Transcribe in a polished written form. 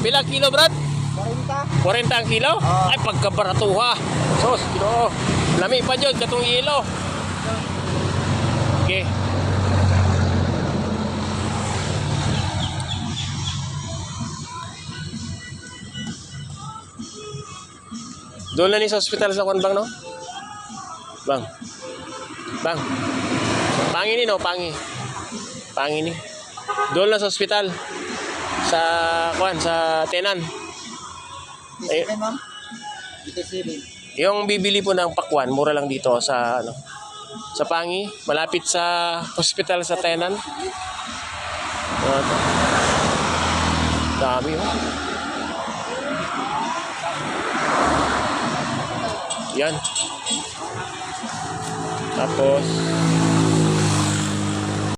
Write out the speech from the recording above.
Pila kilo, Brad? 40. 40 ang kilo? Ay, pagkabaratuha. Sos, kilo. Lami pa dyan, katong ilo. Okay. Doon na ni sa hospital sa Kwan, Bang, no? Bang. Bang. Pangi ni, no? Pangi. Pangi ni. Doon na sa hospital. Sa Kwan, sa Tenan. Ay, 87, ma'am. 87. yung bibili po ng pakwan, mura lang dito sa ano, sa Pangi, malapit sa hospital sa Tenan. Dami oh. Yan. Tapos